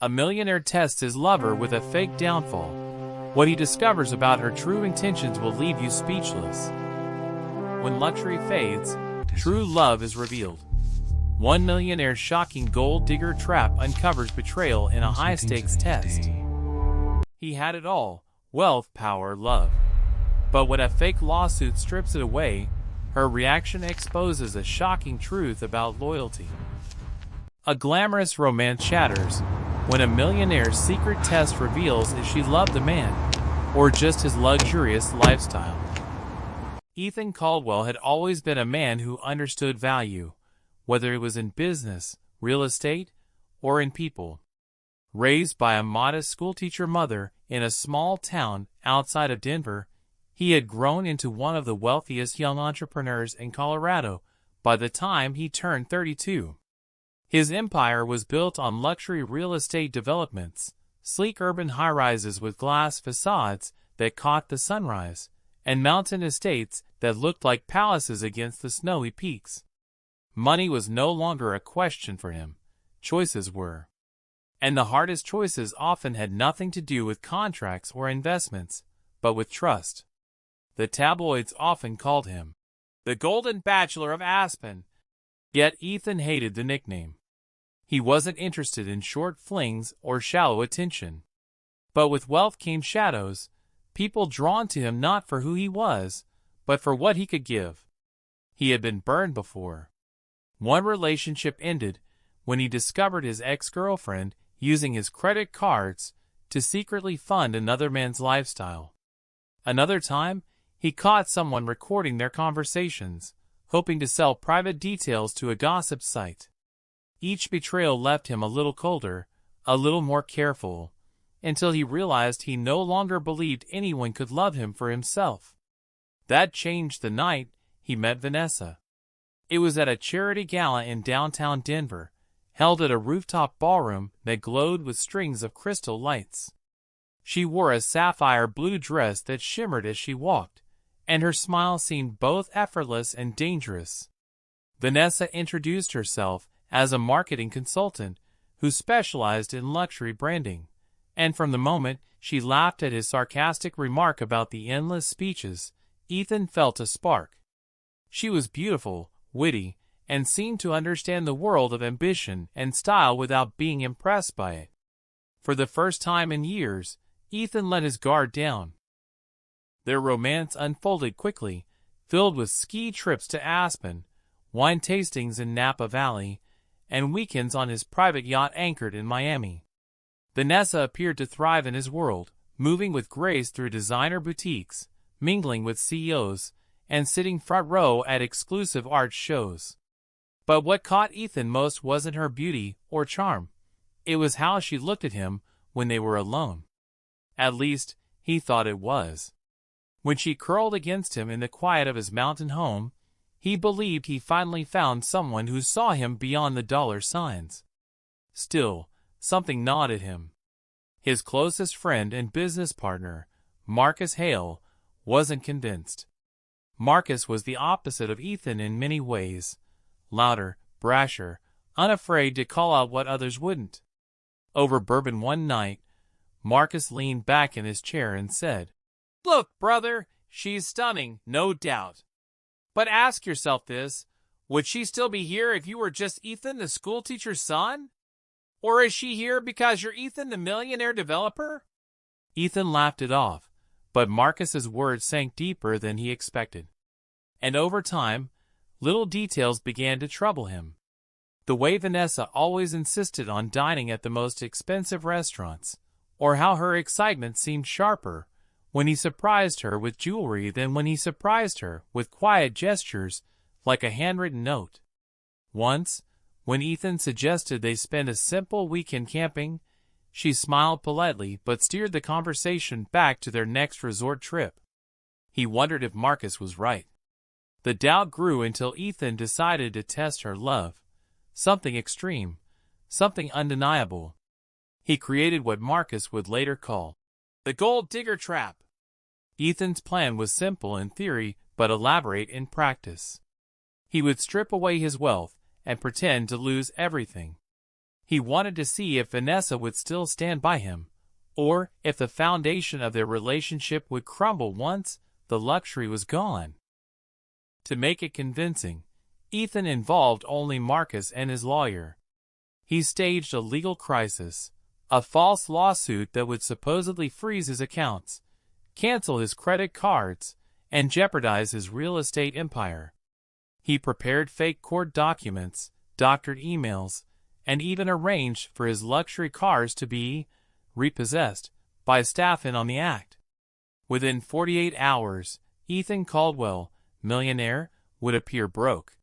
A millionaire tests his lover with a fake downfall. What he discovers about her true intentions will leave you speechless. When luxury fades, true love is revealed. One millionaire's shocking gold digger trap uncovers betrayal in a high-stakes test. He had it all: wealth, power, love. But when a fake lawsuit strips it away, her reaction exposes a shocking truth about loyalty. A glamorous romance shatters when a millionaire's secret test reveals if she loved the man, or just his luxurious lifestyle. Ethan Caldwell had always been a man who understood value, whether it was in business, real estate, or in people. Raised by a modest schoolteacher mother in a small town outside of Denver, he had grown into one of the wealthiest young entrepreneurs in Colorado by the time he turned 32. His empire was built on luxury real estate developments, sleek urban high-rises with glass facades that caught the sunrise, and mountain estates that looked like palaces against the snowy peaks. Money was no longer a question for him. Choices were. And the hardest choices often had nothing to do with contracts or investments, but with trust. The tabloids often called him the Golden Bachelor of Aspen, yet Ethan hated the nickname. He wasn't interested in short flings or shallow attention. But with wealth came shadows, people drawn to him not for who he was, but for what he could give. He had been burned before. One relationship ended when he discovered his ex-girlfriend using his credit cards to secretly fund another man's lifestyle. Another time, he caught someone recording their conversations, hoping to sell private details to a gossip site. Each betrayal left him a little colder, a little more careful, until he realized he no longer believed anyone could love him for himself. That changed the night he met Vanessa. It was at a charity gala in downtown Denver, held at a rooftop ballroom that glowed with strings of crystal lights. She wore a sapphire blue dress that shimmered as she walked, and her smile seemed both effortless and dangerous. Vanessa introduced herself as a marketing consultant who specialized in luxury branding, and from the moment she laughed at his sarcastic remark about the endless speeches, Ethan felt a spark. She was beautiful, witty, and seemed to understand the world of ambition and style without being impressed by it. For the first time in years, Ethan let his guard down. Their romance unfolded quickly, filled with ski trips to Aspen, wine tastings in Napa Valley, and weekends on his private yacht anchored in Miami. Vanessa appeared to thrive in his world, moving with grace through designer boutiques, mingling with CEOs, and sitting front row at exclusive art shows. But what caught Ethan most wasn't her beauty or charm. It was how she looked at him when they were alone. At least, he thought it was. When she curled against him in the quiet of his mountain home, he believed he finally found someone who saw him beyond the dollar signs. Still, something gnawed at him. His closest friend and business partner, Marcus Hale, wasn't convinced. Marcus was the opposite of Ethan in many ways: louder, brasher, unafraid to call out what others wouldn't. Over bourbon one night, Marcus leaned back in his chair and said, "Look, brother, she's stunning, no doubt. But ask yourself this: would she still be here if you were just Ethan, the schoolteacher's son? Or is she here because you're Ethan, the millionaire developer?" Ethan laughed it off, but Marcus's words sank deeper than he expected. And over time, little details began to trouble him. The way Vanessa always insisted on dining at the most expensive restaurants, or how her excitement seemed sharper when he surprised her with jewelry than when he surprised her with quiet gestures like a handwritten note. Once, when Ethan suggested they spend a simple weekend camping, she smiled politely but steered the conversation back to their next resort trip. He wondered if Marcus was right. The doubt grew until Ethan decided to test her love. Something extreme, something undeniable. He created what Marcus would later call the gold digger trap. Ethan's plan was simple in theory but elaborate in practice. He would strip away his wealth and pretend to lose everything. He wanted to see if Vanessa would still stand by him, or if the foundation of their relationship would crumble once the luxury was gone. To make it convincing, Ethan involved only Marcus and his lawyer. He staged a legal crisis, a false lawsuit that would supposedly freeze his accounts, cancel his credit cards, and jeopardize his real estate empire. He prepared fake court documents, doctored emails, and even arranged for his luxury cars to be repossessed by staff in on the act. Within 48 hours, Ethan Caldwell, millionaire, would appear broke.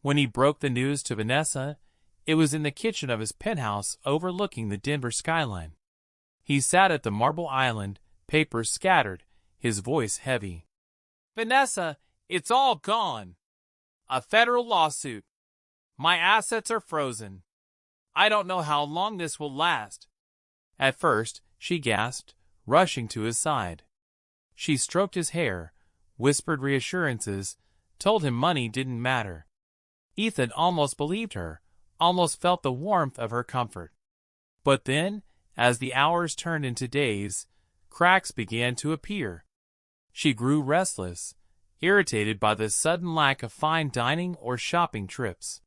When he broke the news to Vanessa, it was in the kitchen of his penthouse overlooking the Denver skyline. He sat at the marble island, papers scattered, his voice heavy. "Vanessa, it's all gone. A federal lawsuit. My assets are frozen. I don't know how long this will last." At first, she gasped, rushing to his side. She stroked his hair, whispered reassurances, told him money didn't matter. Ethan almost believed her, almost felt the warmth of her comfort. But then, as the hours turned into days, cracks began to appear. She grew restless, irritated by the sudden lack of fine dining or shopping trips.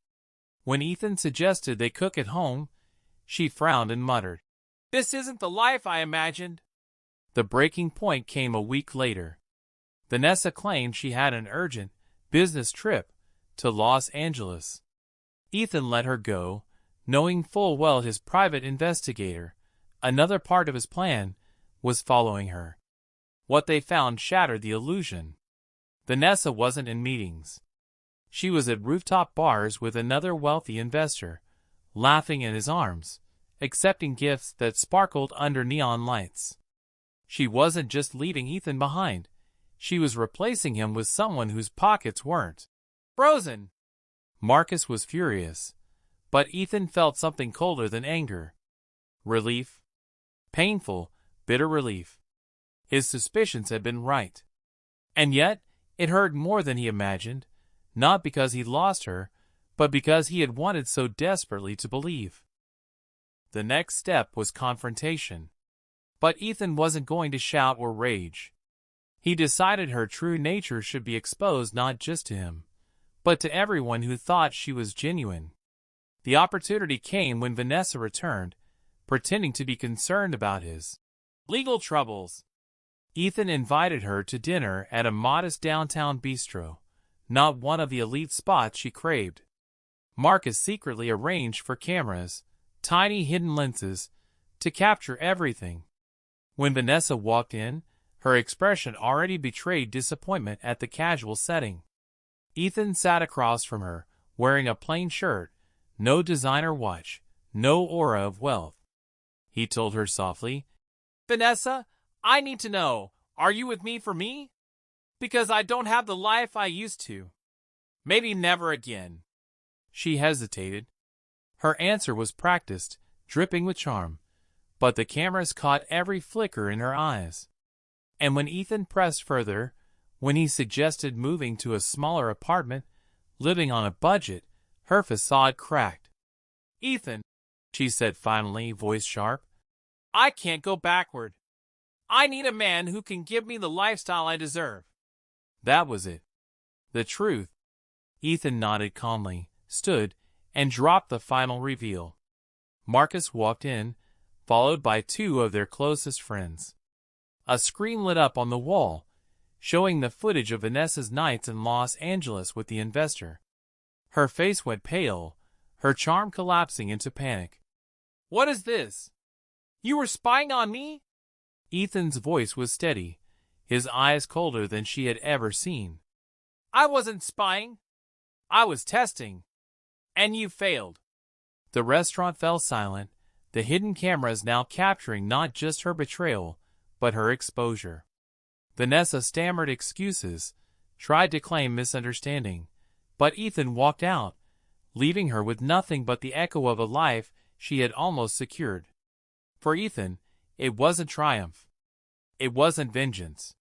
When Ethan suggested they cook at home, she frowned and muttered, "This isn't the life I imagined." The breaking point came a week later. Vanessa claimed she had an urgent business trip to Los Angeles. Ethan let her go, knowing full well his private investigator, another part of his plan, was following her. What they found shattered the illusion. Vanessa wasn't in meetings. She was at rooftop bars with another wealthy investor, laughing in his arms, accepting gifts that sparkled under neon lights. She wasn't just leaving Ethan behind. She was replacing him with someone whose pockets weren't frozen. Marcus was furious, but Ethan felt something colder than anger. Relief. Painful, bitter relief. His suspicions had been right. And yet, it hurt more than he imagined, not because he lost her, but because he had wanted so desperately to believe. The next step was confrontation. But Ethan wasn't going to shout or rage. He decided her true nature should be exposed not just to him, but to everyone who thought she was genuine. The opportunity came when Vanessa returned, pretending to be concerned about his legal troubles. Ethan invited her to dinner at a modest downtown bistro, not one of the elite spots she craved. Marcus secretly arranged for cameras, tiny hidden lenses, to capture everything. When Vanessa walked in, her expression already betrayed disappointment at the casual setting. Ethan sat across from her, wearing a plain shirt, no designer watch, no aura of wealth. He told her softly, "Vanessa, I need to know, are you with me for me? Because I don't have the life I used to. Maybe never again." She hesitated. Her answer was practiced, dripping with charm, but the cameras caught every flicker in her eyes. And when Ethan pressed further, when he suggested moving to a smaller apartment, living on a budget, her facade cracked. "Ethan," she said finally, voice sharp, "I can't go backward. I need a man who can give me the lifestyle I deserve." That was it. The truth. Ethan nodded calmly, stood, and dropped the final reveal. Marcus walked in, followed by two of their closest friends. A screen lit up on the wall, showing the footage of Vanessa's nights in Los Angeles with the investor. Her face went pale, her charm collapsing into panic. "What is this? You were spying on me?" Ethan's voice was steady, his eyes colder than she had ever seen. "I wasn't spying. I was testing. And you failed." The restaurant fell silent, the hidden cameras now capturing not just her betrayal, but her exposure. Vanessa stammered excuses, tried to claim misunderstanding, but Ethan walked out, leaving her with nothing but the echo of a life she had almost secured. For Ethan, it wasn't triumph. It wasn't vengeance.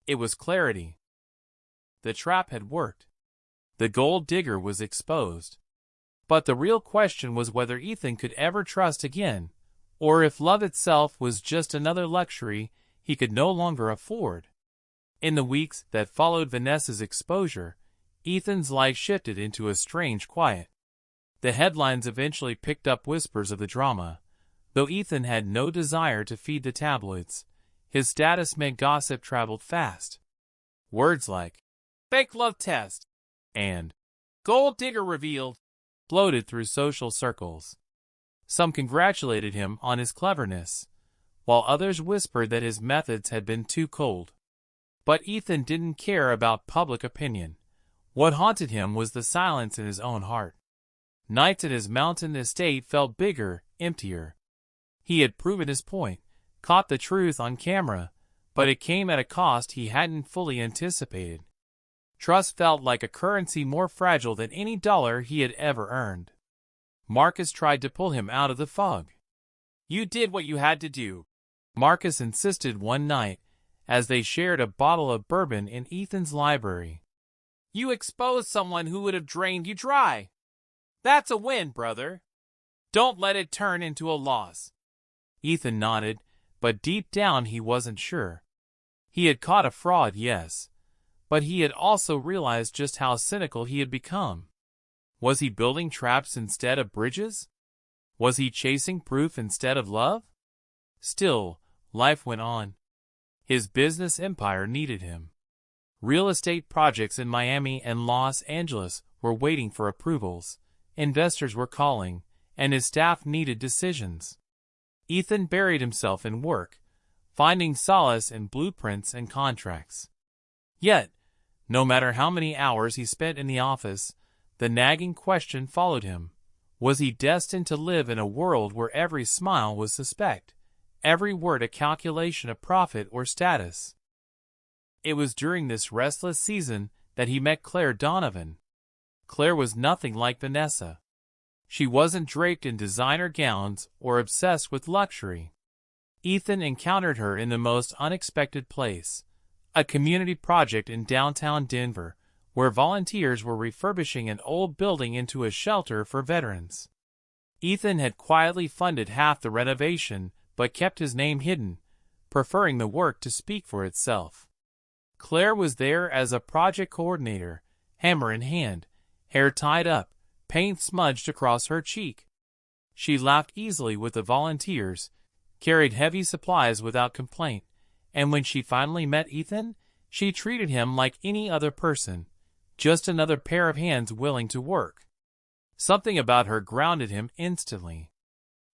It was clarity. The trap had worked. The gold digger was exposed. But the real question was whether Ethan could ever trust again, or if love itself was just another luxury he could no longer afford. In the weeks that followed Vanessa's exposure, Ethan's life shifted into a strange quiet. The headlines eventually picked up whispers of the drama. Though Ethan had no desire to feed the tabloids, his status meant gossip traveled fast. Words like, "fake love test," and "gold digger revealed," floated through social circles. Some congratulated him on his cleverness, while others whispered that his methods had been too cold. But Ethan didn't care about public opinion. What haunted him was the silence in his own heart. Nights at his mountain estate felt bigger, emptier. He had proven his point, caught the truth on camera, but it came at a cost he hadn't fully anticipated. Trust felt like a currency more fragile than any dollar he had ever earned. Marcus tried to pull him out of the fog. "You did what you had to do," Marcus insisted one night, as they shared a bottle of bourbon in Ethan's library. "You exposed someone who would have drained you dry. That's a win, brother. Don't let it turn into a loss." Ethan nodded, but deep down he wasn't sure. He had caught a fraud, yes, but he had also realized just how cynical he had become. Was he building traps instead of bridges? Was he chasing proof instead of love? Still, life went on. His business empire needed him. Real estate projects in Miami and Los Angeles were waiting for approvals, investors were calling, and his staff needed decisions. Ethan buried himself in work, finding solace in blueprints and contracts. Yet, no matter how many hours he spent in the office, the nagging question followed him. Was he destined to live in a world where every smile was suspect, every word a calculation of profit or status? It was during this restless season that he met Claire Donovan. Claire was nothing like Vanessa. She wasn't draped in designer gowns or obsessed with luxury. Ethan encountered her in the most unexpected place, a community project in downtown Denver, where volunteers were refurbishing an old building into a shelter for veterans. Ethan had quietly funded half the renovation but kept his name hidden, preferring the work to speak for itself. Claire was there as a project coordinator, hammer in hand, hair tied up, paint smudged across her cheek. She laughed easily with the volunteers, carried heavy supplies without complaint, and when she finally met Ethan, she treated him like any other person, just another pair of hands willing to work. Something about her grounded him instantly.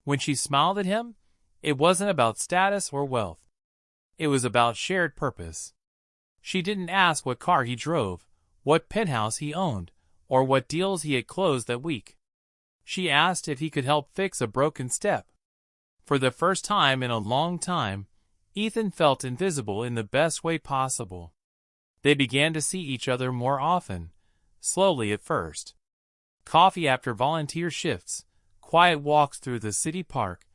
When she smiled at him, it wasn't about status or wealth. It was about shared purpose. She didn't ask what car he drove, what penthouse he owned, or what deals he had closed that week. She asked if he could help fix a broken step. For the first time in a long time, Ethan felt invisible in the best way possible. They began to see each other more often, slowly at first. Coffee after volunteer shifts, quiet walks through the city park,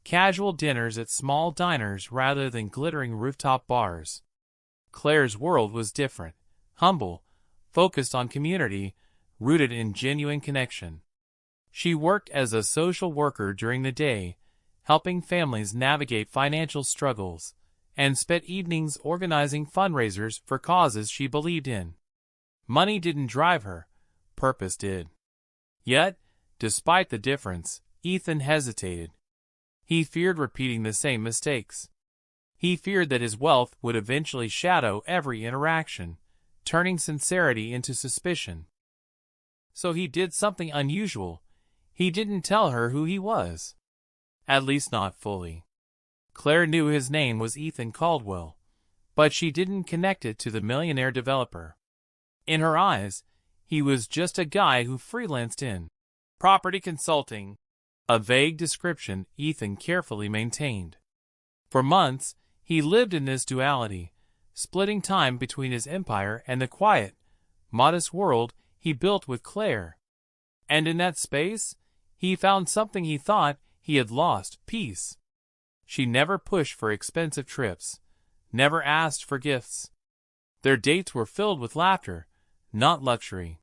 casual dinners at small diners rather than glittering rooftop bars. Claire's world was different, humble, focused on community, rooted in genuine connection. She worked as a social worker during the day, helping families navigate financial struggles, and spent evenings organizing fundraisers for causes she believed in. Money didn't drive her, purpose did. Yet, despite the difference, Ethan hesitated. He feared repeating the same mistakes. He feared that his wealth would eventually shadow every interaction, turning sincerity into suspicion. So he did something unusual. He didn't tell her who he was. At least not fully. Claire knew his name was Ethan Caldwell, but she didn't connect it to the millionaire developer. In her eyes, he was just a guy who freelanced in property consulting, a vague description Ethan carefully maintained. For months, he lived in this duality, splitting time between his empire and the quiet, modest world he built with Claire. And in that space, he found something he thought he had lost: peace. She never pushed for expensive trips, never asked for gifts. Their dates were filled with laughter, not luxury.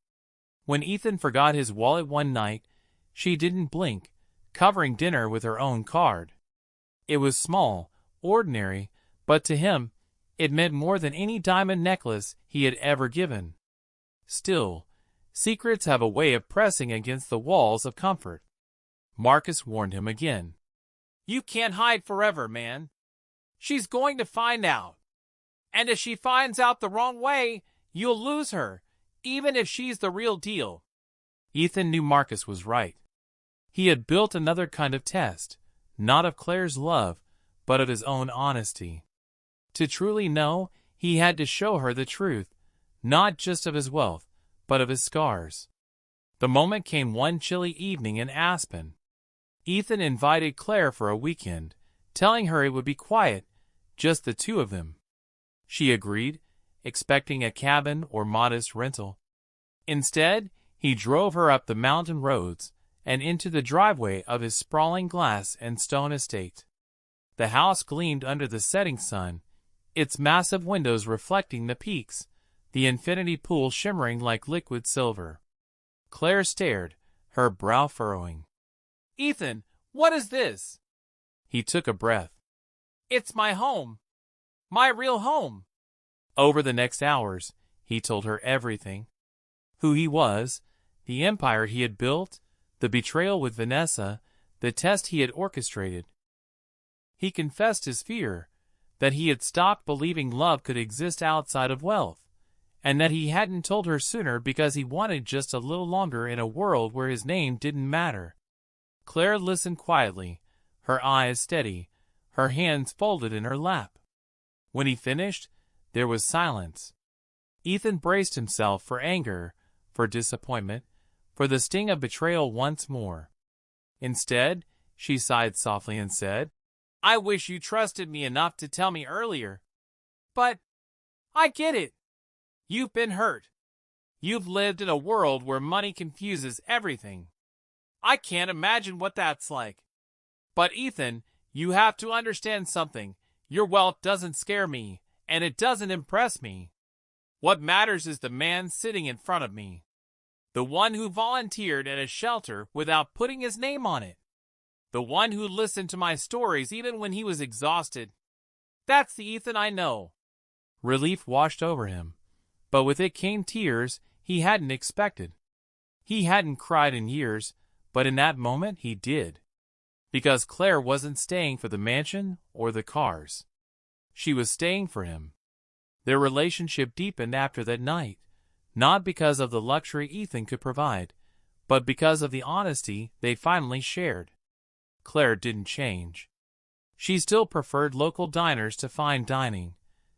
When Ethan forgot his wallet one night, She didn't blink, covering dinner with her own card. It was small, ordinary, but to him, it meant more than any diamond necklace he had ever given. Still, secrets have a way of pressing against the walls of comfort. Marcus warned him again. You can't hide forever, man. She's going to find out. And if she finds out the wrong way, you'll lose her, even if she's the real deal. Ethan knew Marcus was right. He had built another kind of test, not of Claire's love, but of his own honesty. To truly know, he had to show her the truth, not just of his wealth, but of his scars. The moment came one chilly evening in Aspen. Ethan invited Claire for a weekend, telling her it would be quiet, just the two of them. She agreed, expecting a cabin or modest rental. Instead, he drove her up the mountain roads and into the driveway of his sprawling glass and stone estate. The house gleamed under the setting sun, its massive windows reflecting the peaks, the infinity pool shimmering like liquid silver. Claire stared, her brow furrowing. Ethan, what is this? He took a breath. It's my home. My real home. Over the next hours, he told her everything. Who he was, the empire he had built, the betrayal with Vanessa, the test he had orchestrated. He confessed his fear, that he had stopped believing love could exist outside of wealth, and that he hadn't told her sooner because he wanted just a little longer in a world where his name didn't matter. Claire listened quietly, her eyes steady, her hands folded in her lap. When he finished, there was silence. Ethan braced himself for anger, for disappointment, for the sting of betrayal once more. Instead, she sighed softly and said, I wish you trusted me enough to tell me earlier. But I get it. You've been hurt. You've lived in a world where money confuses everything. I can't imagine what that's like. But Ethan, you have to understand something. Your wealth doesn't scare me, and it doesn't impress me. What matters is the man sitting in front of me. The one who volunteered at a shelter without putting his name on it. The one who listened to my stories even when he was exhausted. That's the Ethan I know. Relief washed over him, but with it came tears he hadn't expected. He hadn't cried in years, but in that moment he did. Because Claire wasn't staying for the mansion or the cars. She was staying for him. Their relationship deepened after that night, not because of the luxury Ethan could provide, but because of the honesty they finally shared. Claire didn't change. She still preferred local diners to fine dining,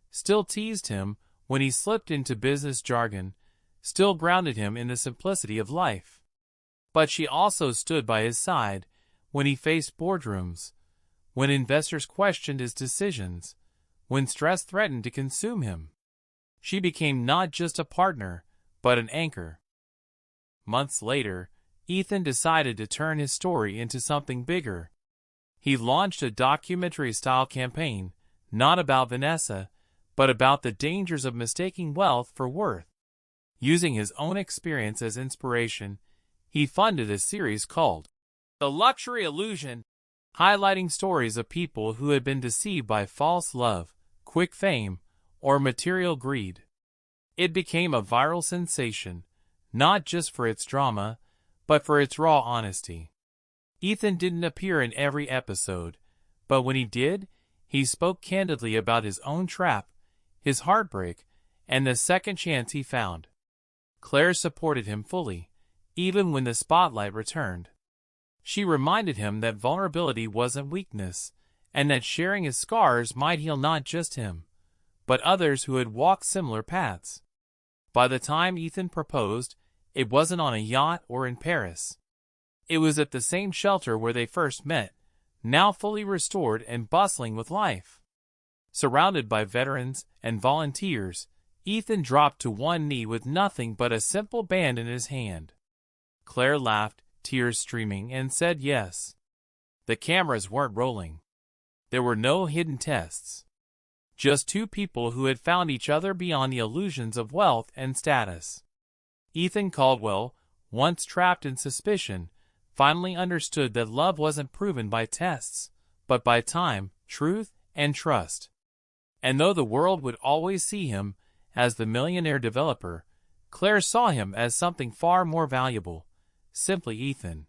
still teased him when he slipped into business jargon, still grounded him in the simplicity of life. But she also stood by his side when he faced boardrooms, when investors questioned his decisions, when stress threatened to consume him. She became not just a partner, but an anchor. Months later, Ethan decided to turn his story into something bigger. He launched a documentary-style campaign, not about Vanessa, but about the dangers of mistaking wealth for worth. Using his own experience as inspiration, he funded a series called The Luxury Illusion, highlighting stories of people who had been deceived by false love, quick fame, or material greed. It became a viral sensation, not just for its drama, but for its raw honesty. Ethan didn't appear in every episode, but when he did, he spoke candidly about his own trap, his heartbreak, and the second chance he found. Claire supported him fully, even when the spotlight returned. She reminded him that vulnerability wasn't weakness, and that sharing his scars might heal not just him, but others who had walked similar paths. By the time Ethan proposed, it wasn't on a yacht or in Paris. It was at the same shelter where they first met, now fully restored and bustling with life. Surrounded by veterans and volunteers, Ethan dropped to one knee with nothing but a simple band in his hand. Claire laughed, tears streaming, and said yes. The cameras weren't rolling. There were no hidden tests. Just two people who had found each other beyond the illusions of wealth and status. Ethan Caldwell, once trapped in suspicion, finally understood that love wasn't proven by tests, but by time, truth, and trust. And though the world would always see him as the millionaire developer, Claire saw him as something far more valuable, simply Ethan.